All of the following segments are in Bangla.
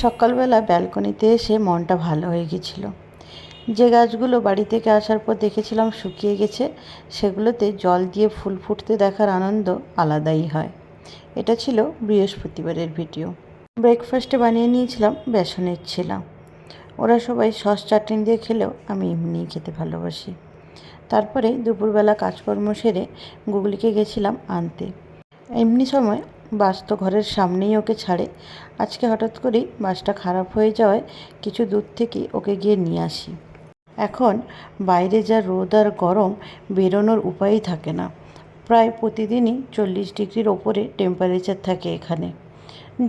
সকালবেলা ব্যালকনিতে এসে মনটা ভালো হয়ে গেছিল। যে গাছগুলো বাড়ি থেকে আসার পর দেখেছিলাম শুকিয়ে গেছে, সেগুলোতে জল দিয়ে ফুল ফুটতে দেখার আনন্দ আলাদাই হয়। এটা ছিল বৃহস্পতিবারের ভিডিও। ব্রেকফাস্টে বানিয়ে নিয়েছিলাম বেসনের ছিলা। ওরা সবাই সস চাটনি দিয়ে খেলেও আমি এমনিই খেতে ভালোবাসি। তারপরে দুপুরবেলা কাজকর্ম সেরে গুগলিকে গেছিলাম আনতে। এমনি সময় বাস তো ঘরের সামনেই ওকে ছাড়ে। আজকে হঠাৎ করেই বাসটা খারাপ হয়ে যাওয়ায় কিছু দূর থেকেই ওকে গিয়ে নিয়ে আসি। এখন বাইরে যা রোদ আর গরম, বেরোনোর উপায়ই থাকে না। প্রায় প্রতিদিনই 40 ডিগ্রির ওপরে টেম্পারেচার থাকে এখানে।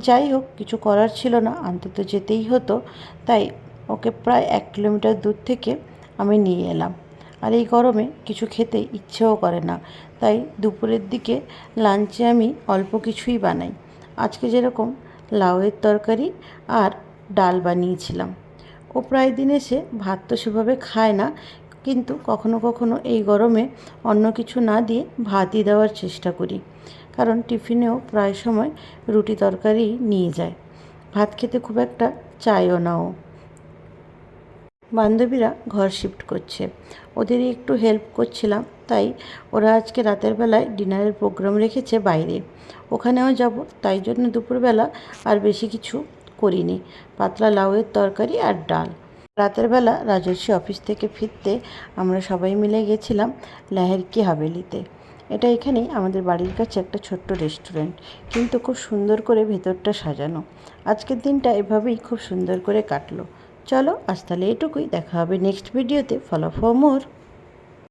যাই হোক, কিছু করার ছিল না, আনতে তো যেতেই হতো। তাই ওকে প্রায় 1 কিলোমিটার দূর থেকে আমি নিয়ে এলাম। আর এই গরমে কিছু খেতে ইচ্ছেও করে না, তাই দুপুরের দিকে লাঞ্চে আমি অল্প কিছুই বানাই। আজকে যেরকম লাউয়ের তরকারি আর ডাল বানিয়েছিলাম। ও প্রায় দিন এসে ভাত তো সেভাবে খায় না, কিন্তু কখনো কখনো এই গরমে অন্য কিছু না দিয়ে ভাতই দেওয়ার চেষ্টা করি, কারণ টিফিনেও প্রায় সময় রুটি তরকারি নিয়ে যায়। ভাত খেতে খুব একটা চায়ও না ও। বান্ধবীরা ঘর শিফট করছে, ওদেরই একটু হেল্প করছিলাম। তাই ওরা আজকে রাতের বেলায় ডিনারের প্রোগ্রাম রেখেছে বাইরে, ওখানেও যাব। তাই জন্য দুপুরবেলা আর বেশি কিছু করিনি, পাতলা লাউয়ের তরকারি আর ডাল। রাতের বেলা রাজর্ষি অফিস থেকে ফিরতে আমরা সবাই মিলে গেছিলাম লেহের কি হাভেলিতে। এটা এখানেই আমাদের বাড়ির কাছে একটা ছোট্ট রেস্টুরেন্ট, কিন্তু খুব সুন্দর করে ভেতরটা সাজানো। আজকের দিনটা এভাবেই খুব সুন্দর করে কাটলো। চলো আজ তাহলে এটুকুই, দেখা হবে নেক্সট ভিডিওতে। Follow for more.